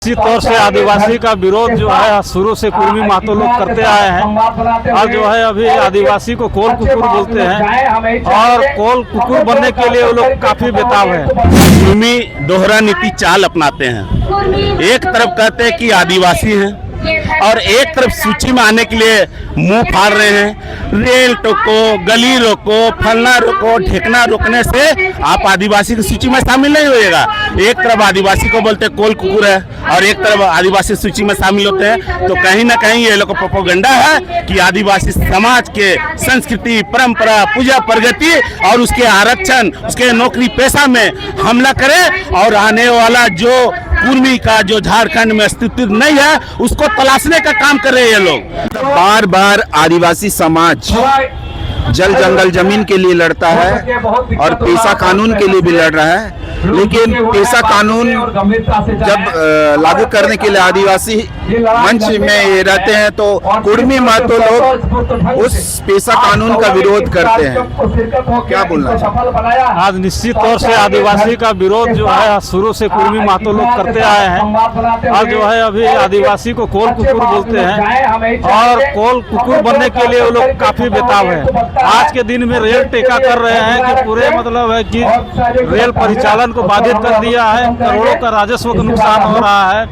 इसी तौर से आदिवासी का विरोध जो है शुरू से कुर्मी महतो लोग करते आए हैं और जो है अभी आदिवासी को कोल कुकुर बोलते हैं और कोल कुकुर बनने के लिए वो लोग काफी बेताब है। कुर्मी दोहरा नीति चाल अपनाते हैं। एक तरफ कहते हैं कि आदिवासी हैं और एक तरफ सूची में आने के लिए मुंह फाड़ रहे हैं। रेल टोको, गली रोको, फलना रोको, ठेकना रोकने से आप आदिवासी की सूची में शामिल नहीं होइएगा। एक तरफ आदिवासी को बोलते हैं कोल कुकुर है और एक तरफ आदिवासी सूची में शामिल होते हैं, तो कहीं ना कहीं ये लोग प्रोपेगेंडा है कि आदिवासी समाज के संस्कृति, परंपरा, पूजा, प्रगति और उसके आरक्षण, उसके नौकरी पेशा में हमला करें और आने वाला जो कुर्मी का जो झारखंड में अस्तित्व नहीं है उसको तलाशने का काम कर रहे हैं ये लोग। बार बार आदिवासी समाज जल जंगल जमीन के लिए लड़ता है और पेशा कानून के लिए भी लड़ रहा है, लेकिन पेशा कानून जब लागू करने के लिए आदिवासी मंच में ये रहते हैं तो कुर्मी महतो लोग उस पेशा कानून का विरोध करते हैं। क्या बोलना चाहिए? आज निश्चित तौर से आदिवासी का विरोध जो है शुरू से कुर्मी महतो लोग करते आए हैं और जो है अभी आदिवासी को कोल कुकुर बोलते हैं और कोल कुकुर बनने के लिए वो लोग काफी बेताब है। आज के दिन में रेल टेका कर रहे हैं कि पूरे मतलब है कि रेल परिचालन को बाधित कर दिया है, करोड़ों का राजस्व का नुकसान हो रहा है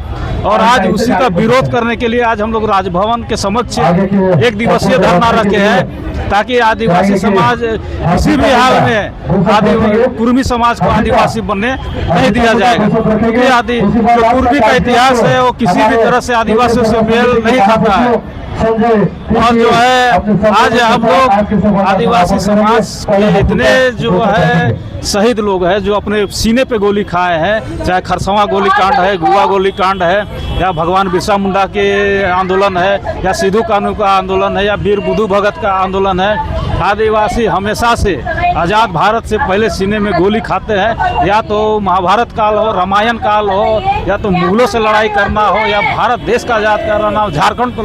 और आज उसी का विरोध करने के लिए आज हम लोग राजभवन के समक्ष एक दिवसीय धरना रखे हैं ताकि आदिवासी समाज किसी भी हाल में कुर्मी समाज को आदिवासी बनने नहीं दिया जाएगा, क्योंकि जो कुर्मी का इतिहास है वो किसी भी तरह से आदिवासियों से मेल नहीं खाता है। और जो है आज हम लोग आदिवासी समाज के इतने जो है शहीद लोग हैं जो अपने सीने पे गोली खाए हैं, चाहे खरसवां गोली कांड है, गुआ गोली कांड है या भगवान बिरसा मुंडा के आंदोलन है या सिद्धू कानू का आंदोलन है या वीर बुद्धू भगत का आंदोलन है। आदिवासी हमेशा से आज़ाद भारत से पहले सीने में गोली खाते हैं, या तो महाभारत काल हो, रामायण काल हो, या तो मुगलों से लड़ाई करना हो या भारत देश का आज़ाद करना हो, झारखंड को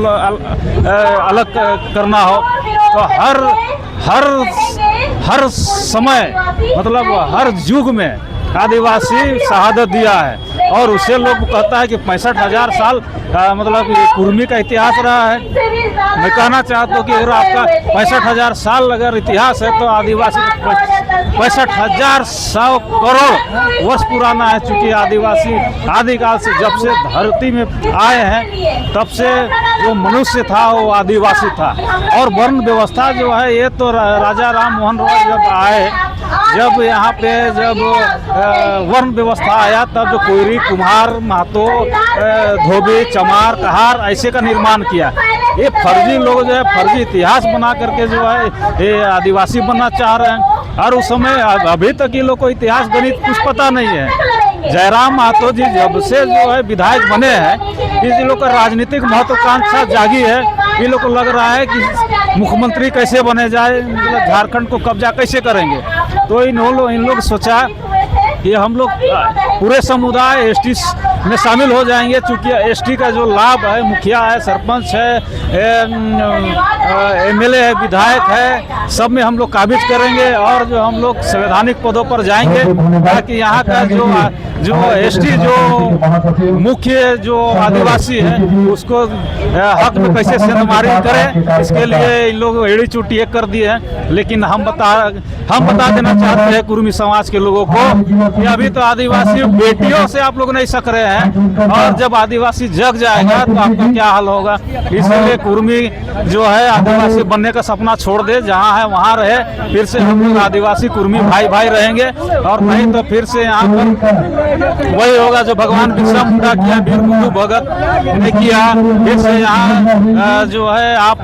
अलग करना हो, तो हर समय मतलब हर युग में आदिवासी शहादत दिया है और उससे लोग कहता है कि 65,000 साल मतलब कुर्मी का इतिहास रहा है। मैं कहना चाहता हूँ कि अगर आपका 65,000 साल अगर इतिहास है तो आदिवासी 65,100 करोड़ वर्ष पुराना है, चूँकि आदिवासी आदिकाल से जब से धरती में आए हैं तब से जो मनुष्य था वो आदिवासी था। और वर्ण व्यवस्था जो है ये तो राजा राम मोहन रॉय जब आए, जब यहाँ पे जब वर्ण व्यवस्था आया तब जो कोयरी, कुम्हार, महतो, धोबी, चमार, कहार ऐसे का निर्माण किया। ये फर्जी लोग जो है फर्जी इतिहास बना करके जो है ये आदिवासी बनना चाह रहे हैं और उस समय अभी तक ये लोग को इतिहास गणित कुछ पता नहीं है। जयराम महतो जी जब से जो है विधायक बने हैं इन लोग का राजनीतिक महत्वाकांक्षा जागी है। ये लोग को लग रहा है कि मुख्यमंत्री कैसे बने जाए, मतलब झारखंड को कब्जा कैसे करेंगे। तो इन लोग सोचा कि हम लोग पूरे समुदाय एसटी में शामिल हो जाएंगे, चूँकि एसटी का जो लाभ है, मुखिया है, सरपंच है, एमएलए है, विधायक है, सब में हम लोग काबिज करेंगे और जो हम लोग संवैधानिक पदों पर जाएंगे ताकि यहाँ का जो एसटी जो मुख्य जो आदिवासी है उसको हक में कैसे सेंधमारी करें, इसके लिए इन लोग एड़ी चुटी एक कर दिए हैं। लेकिन हम बता देना चाहते हैं कुर्मी समाज के लोगों को कि अभी तो आदिवासी बेटियों से आप लोग नहीं सक रहे हैं और जब आदिवासी जग जाएगा तो आपका क्या हाल होगा। इसलिए कुर्मी जो है आदिवासी बनने का सपना छोड़ दे, जहाँ है वहाँ रहे, फिर से हम लोग आदिवासी कुर्मी भाई भाई रहेंगे और नहीं तो फिर से यहाँ पर वही होगा जो भगवान बिरसा मुंडा किया, वीर बुद्धू भगत ने किया। फिर से यहाँ जो है आप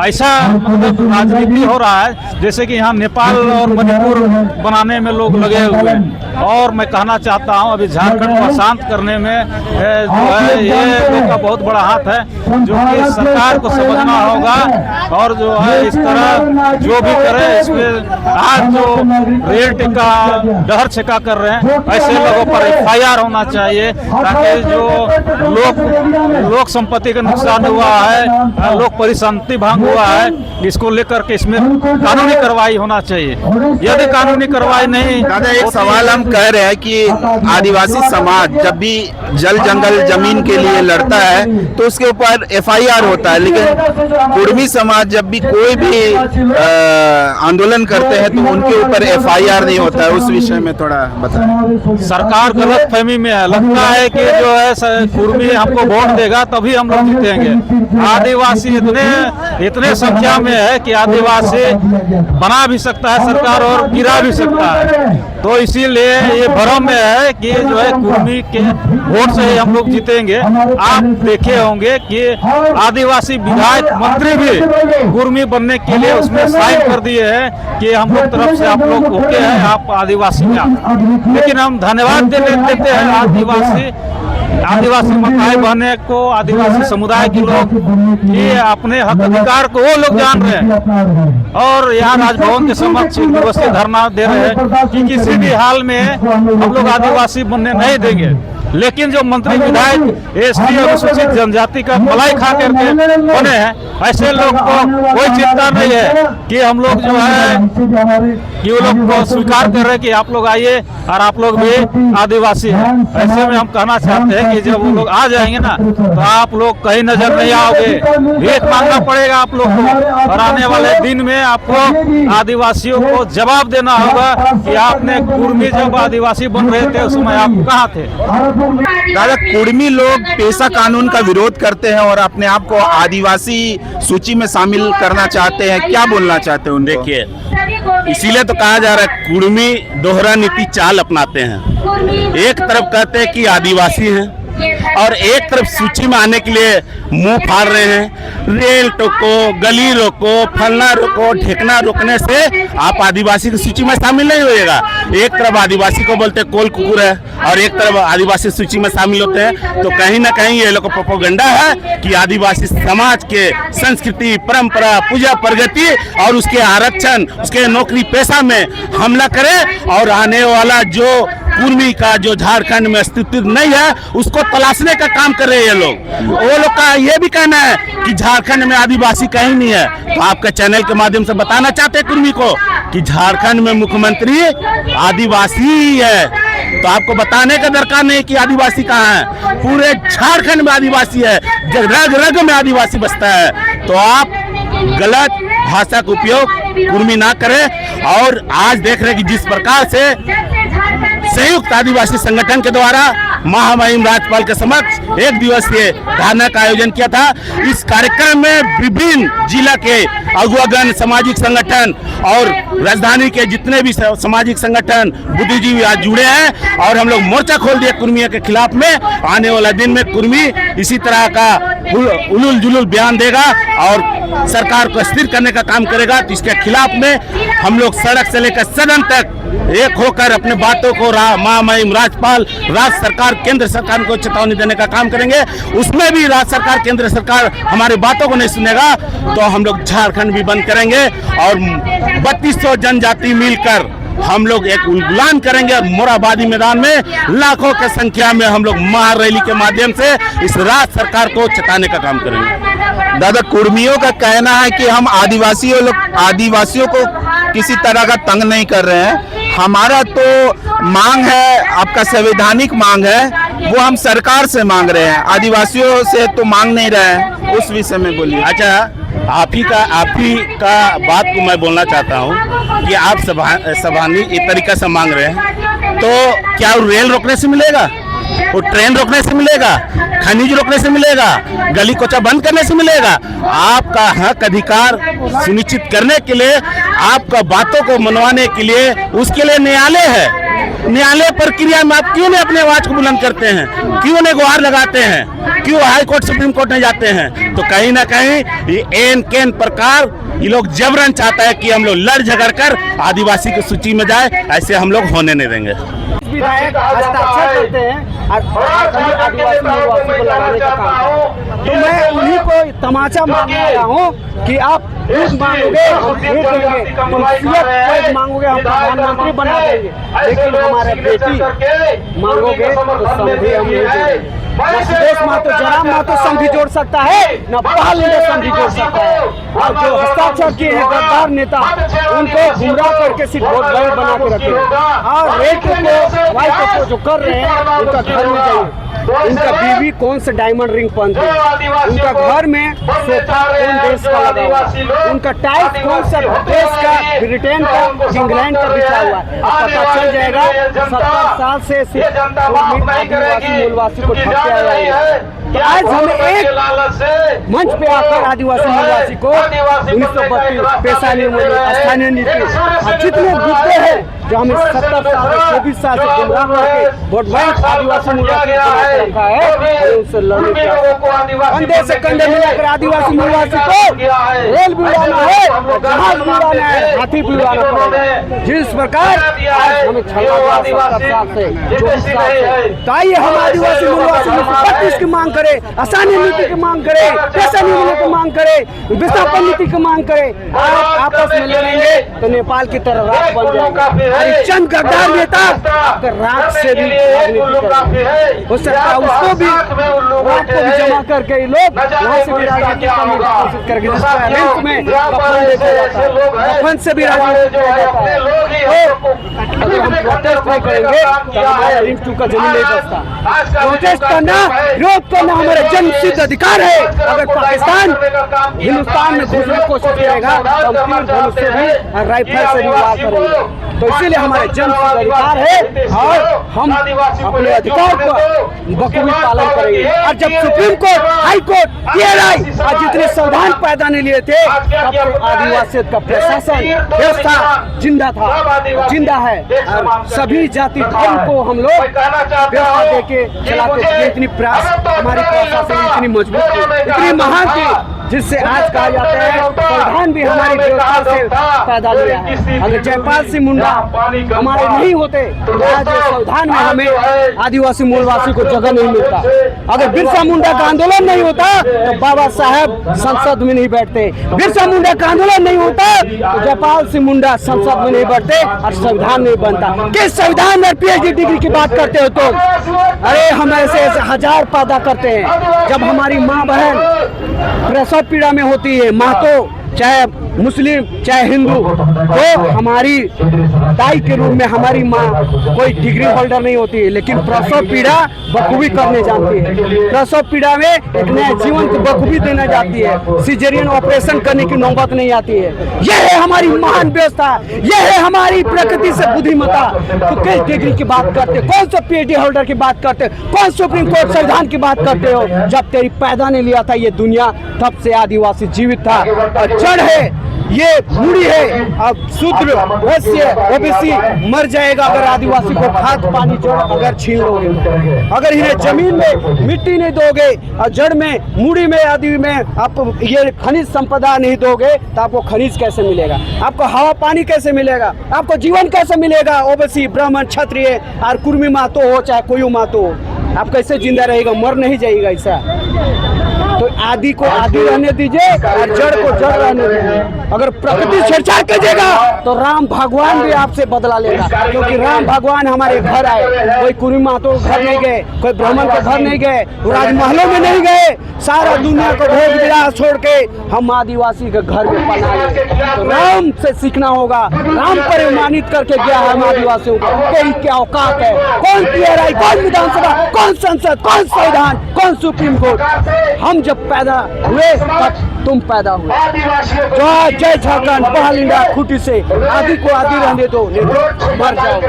ऐसा मतलब राजनीति हो रहा है जैसे कि यहाँ नेपाल और मणिपुर बनाने में लोग लगे हुए हैं। और मैं कहना चाहता हूँ अभी झारखंड को शांत करने में जो है ये लोग का बहुत बड़ा हाथ है, जो कि सरकार को समझना होगा और जो है इस तरह जो भी करे इसमें आज जो रेल टेका डहर छेका कर रहे हैं ऐसे लोगों पर FIR होना चाहिए, ताकि जो लोक संपत्ति का नुकसान हुआ है, लोक परिसंपत्ति भंग हुआ है, इसको लेकर के इसमें कानूनी कार्रवाई होना चाहिए। यदि कानूनी कार्रवाई नहीं। दादा, एक सवाल हम कह रहे हैं कि आदिवासी समाज जब भी जल जंगल जमीन के लिए लड़ता है तो उसके ऊपर FIR होता है, लेकिन कुर्मी समाज जब भी कोई भी आंदोलन करते हैं तो उनके ऊपर FIR नहीं होता है। उस विषय में थोड़ा बताएं। सरकार गलत फहमी में है, लगता है कि जो है कुर्मी हमको वोट देगा तभी हम लोग जीतेंगे। आदिवासी इतने संख्या में है कि आदिवासी बना भी सकता है सरकार और गिरा भी सकता है, तो इसीलिए ये भ्रम में है कि जो है कुर्मी के वोट से ही हम लोग जीतेंगे। आप देखे होंगे कि आदिवासी विधायक मंत्री भी कुर्मी बनने के लिए उसमें साइन कर दिए हैं कि हम लोग तरफ से आप लोग ओके हैं, आप आदिवासी में। लेकिन हम धन्यवाद देते हैं आदिवासी माताएं बहने को, आदिवासी समुदाय के लोग, ये अपने हक अधिकार को वो लोग जान रहे हैं और यहाँ राजभवन के समक्ष एक दिवसीय धरना दे रहे हैं कि किसी भी हाल में हम लोग आदिवासी बनने नहीं देंगे। लेकिन जो मंत्री विधायक ST अनुसूचित जनजाति का मलाई खा करके बने हैं, ऐसे लोग को कोई चिंता नहीं है कि हम लोग जो है कि वो लोग को स्वीकार कर रहे हैं कि आप लोग आइए और आप लोग भी आदिवासी हैं। ऐसे में हम कहना चाहते हैं कि जब वो लोग आ जाएंगे ना तो आप लोग कहीं नजर नहीं आओगे, भीख मांगना पड़ेगा आप लोग को, और आने वाले दिन में आपको आदिवासियों को जवाब देना होगा कि आपने कुर्मी जब आदिवासी बन रहे थे उस समय आप कहाँ थे। दादा, कुर्मी लोग पेशा कानून का विरोध करते हैं और अपने आप को आदिवासी सूची में शामिल करना चाहते हैं, क्या बोलना चाहते हैं उनको? देखिए, इसीलिए तो कहा जा रहा है कुर्मी दोहरा नीति चाल अपनाते हैं। एक तरफ कहते हैं कि आदिवासी हैं और एक तरफ सूची में आने के लिए मुंह फाड़ रहे हैं। रेल टोको, गली रोको, फलना रोको, ठेकना रोकने से आप आदिवासी की सूची में शामिल नहीं होएगा। एक तरफ आदिवासी को बोलते कोल कुकुर है और एक तरफ आदिवासी सूची में शामिल होते हैं, तो कहीं ना कहीं ये लोग का प्रोपेगेंडा है कि आदिवासी समाज के संस्कृति, परंपरा, पूजा, प्रगति और उसके आरक्षण, उसके नौकरी पेशा में हमला करें और आने वाला जो कुर्मी का जो झारखंड में अस्तित्व नहीं है उसको तलाशने का काम कर रहे हैं ये लोग। वो लोग का ये भी कहना है कि झारखंड में आदिवासी कहीं नहीं है। तो आपके चैनल के माध्यम से बताना चाहते हैं कुर्मी को कि झारखंड में मुख्यमंत्री आदिवासी ही है, तो आपको बताने का दरकार नहीं कि आदिवासी कहाँ है। पूरे झारखंड में आदिवासी है, रग रग में आदिवासी बसता है। तो आप गलत भाषा का उपयोग कुर्मी ना करें। और आज देख रहे हैं कि जिस प्रकार से संयुक्त आदिवासी संगठन के द्वारा महामहिम राज्यपाल के समक्ष एक दिवसीय धरना का आयोजन किया था। इस कार्यक्रम में विभिन्न जिला के अगुवागण, सामाजिक संगठन और राजधानी के जितने भी सामाजिक संगठन, बुद्धिजीवी आज जुड़े हैं और हम लोग मोर्चा खोल दिए कुर्मियों के खिलाफ में। आने वाला दिन में कुर्मी इसी तरह का उलूल जुलूल बयान देगा और सरकार को स्थिर करने का काम करेगा। तो इसके खिलाफ में हम लोग सड़क से लेकर सदन तक एक होकर अपने बातों को महामहिम राज्यपाल, राज्य सरकार, केंद्र सरकार को चेतावनी देने का काम करेंगे। उसमें भी राज्य सरकार, केंद्र सरकार हमारी बातों को नहीं सुनेगा तो हम लोग झारखंड भी बंद करेंगे और 3200 जनजाति मिलकर हम लोग एक उल्लान करेंगे और मोराबादी मैदान में लाखों की संख्या में हम लोग महारैली के माध्यम से इस राज्य सरकार को चेताने का काम करेंगे। दादा, कुर्मियों का कहना है कि हम आदिवासियों को किसी तरह का तंग नहीं कर रहे हैं। हमारा तो मांग है, आपका संवैधानिक मांग है, वो हम सरकार से मांग रहे हैं, आदिवासियों से तो मांग नहीं रहे हैं। उस विषय में बोलिए। अच्छा, आप ही का बात को मैं बोलना चाहता हूँ कि आप सभानी एक तरीका से मांग रहे हैं, तो क्या रेल रोकने से मिलेगा, वो ट्रेन रोकने से मिलेगा, खनिज रोकने से मिलेगा, गली कोचा बंद करने से मिलेगा? आपका हक अधिकार सुनिश्चित करने के लिए, आपका बातों को मनवाने के लिए, उसके लिए न्यायालय है। न्यायालय प्रक्रिया में आप क्यों नहीं अपने आवाज को बुलंद करते हैं, क्यों नहीं गुहार लगाते हैं, क्यों हाई कोर्ट, सुप्रीम कोर्ट नहीं जाते हैं? तो कहीं ना कहीं ये एन केन प्रकार ये लोग जबरन चाहता है कि हम लोग लड़ झगड़ कर आदिवासी की सूची में जाए, ऐसे हम लोग होने नहीं देंगे। विधायक हस्ताक्षर करते हैं और आदिवासी को लगाने का काम, तो मैं उन्हीं को तमाचा मांगने आया हूँ कि आप दूध मांगोगे हम दे देंगे, तुम सीएम मांगोगे हम प्रधानमंत्री बना देंगे, लेकिन हमारे बेटी मांगोगे तो संधि हम नहीं देंगे। न सुदेश महतो जयराम महतो संधि जोड़ सकता है, न पहालिंडा संधि जोड़ सकता है। और जो हस्ताक्षर किए हैं गद्दार नेता, उनको गुमराह करके सिर्फ वोट बैंक बना के रखे और रेट को वाइट को जो कर रहे हैं उनका घर में जाइए, उनका बीवी कौन से डायमंड रिंग पहनती है, उनका घर में सोफा कौन देश का लगा हुआ है, उनका टाइप कौन सा देश का, ब्रिटेन का, इंग्लैंड का बिछा हुआ है। पता चल जाएगा 70 साल से सिर्फ आदिवासी मूलवासी को ठग के आया है। तो आज हमें एक मंच पे आकर आदिवासी मूलवासी को 1932 पेशा निर्मूलन, स्थानीय नीति और जितने मुद्दे हैं जो हमें 70 साल 24 साल से गुमराह करके वोट बैंक आदिवासी मूलवासी को रखा है, उससे लड़ने का कंधे से कंधे मिलाकर आदिवासी मूलवासी को रेल भी उड़ाना है, जहाज भी उड़ाना है, हाथी भी उड़ाना पड़ेगा। जिस प्रकार आज हमें 70 साल से 24 साल से, तो आइए हम आदिवासी मूलवासी 32 की मांग करें, आसानी नीति की मांग करें, पैसा निर्मूलन की मांग करें, विस्थापन नीति की मांग करें। आप आपस में लड़ेंगे तो नेपाल की तरह राख बन जाएगा। चंद गद्दार नेता राख से भी राजनीति हो सकता है, उसको भी राख को भी जमा करके लोग वहाँ से भी राजनीति करने की कोशिश करके बैंक में कफन देते जाता है, कफन से भी राजनीति किया जाता है। तो अगर हम प्रोटेस्ट नहीं करेंगे तो हमारा रिंग टू का जमीन नहीं बचता। प्रोटेस्ट करना, विरोध करना हमारा जन्म सिद्ध अधिकार है। अगर पाकिस्तान हिंदुस्तान में घुसने की कोशिश करेगा तो हम तीर धनुष से भी राइफल से भी वार करेंगे। तो इसीलिए हमारे जन्म सिद्ध अधिकार है और हम अपने अधिकार का बखूबी पालन करेंगे। और जब supreme court, high court, TRI और जितने संविधान पैदा नहीं लिए थे तब तो आदिवासियत का प्रशासन व्यवस्था जिंदा था, जिंदा है। और सभी जाति धर्म को हम लोग व्यवस्था देके चलाते थे। इतनी प्रयास हमारी प्रशासन इतनी मजबूत थी, इतनी महान थी, जिससे आज कहा जाता है संविधान भी हमारी व्यवस्था से पैदा लिया है। अगर जयपाल सिंह मुंडा हमारे नहीं होते तो आज संविधान में हमें आदिवासी मूलवासी को जगह नहीं मिलता। अगर बिरसा मुंडा का आंदोलन नहीं होता तो बाबा साहब संसद में नहीं बैठते, बिरसा मुंडा का आंदोलन नहीं होता तो जयपाल सिंह मुंडा संसद में नहीं बैठते और संविधान नहीं बनता। किस संविधान में PhD डिग्री की बात करते हो तुम? अरे हम ऐसे हजार पैदा करते हैं। जब हमारी माँ बहन प्रसव पीड़ा में होती है, महतो चाहे मुस्लिम चाहे हिंदू, तो हमारी दाई के रूप में हमारी माँ कोई डिग्री होल्डर नहीं होती है, लेकिन प्रसव पीड़ा बखूबी करने जानती है। प्रसव पीड़ा में एक नया जीवन को बखूबी देना जाती है, सिजेरियन ऑपरेशन करने की नौबत नहीं आती है। यह है हमारी महान व्यवस्था, यह है हमारी प्रकृति से बुद्धिमत्ता। तो किस डिग्री की बात करते, कौन सा PhD होल्डर की बात करते, कौन सुप्रीम कोर्ट संविधान की बात करते हो? जब तेरी पैदा नहीं लिया था ये दुनिया तब से आदिवासी जीवित था और जड़ है, ये बूढ़ी है। अब शूद्र वैश्य OBC मर जाएगा अगर आदिवासी को खाद पानी जड़ अगर छीन लोगे, अगर इन्हें जमीन में मिट्टी नहीं दोगे और जड़ में मूड़ी में आदि में आप ये खनिज संपदा नहीं दोगे तो आपको खनिज कैसे मिलेगा, आपको हवा पानी कैसे मिलेगा, आपको जीवन कैसे मिलेगा? OBC ब्राह्मण क्षत्रिय और कुर्मी महतो हो चाहे कोई महतो हो, आप कैसे जिंदा रहेगा? मर नहीं जाएगा ऐसा। तो आदि को आदि रहने दीजिए और जड़ को जड़ रहने दीजिए। अगर प्रकृति छेड़छाड़ कीजिएगा तो राम भगवान भी आपसे बदला लेगा, क्योंकि राम भगवान हमारे घर आए। कोई कुर्मी महतो घर नहीं गए, कोई ब्राह्मण के घर नहीं गए, राजमहलों में नहीं गए, सारा दुनिया को भोग विलास छोड़ के हम आदिवासी के घर में पना गए। तो राम से सीखना होगा, राम परिमानित करके गया है हम आदिवासियों को। कोई क्या औकात है? कौन TRI, कौन विधानसभा, कौन संसद, कौन संविधान, कौन सुप्रीम कोर्ट? हम जब पैदा हुए तब तुम पैदा हुए। जय झारखंड, पहालिंडा खूटी से आदि को आदि रहने दो, नहीं तो मर जाओ।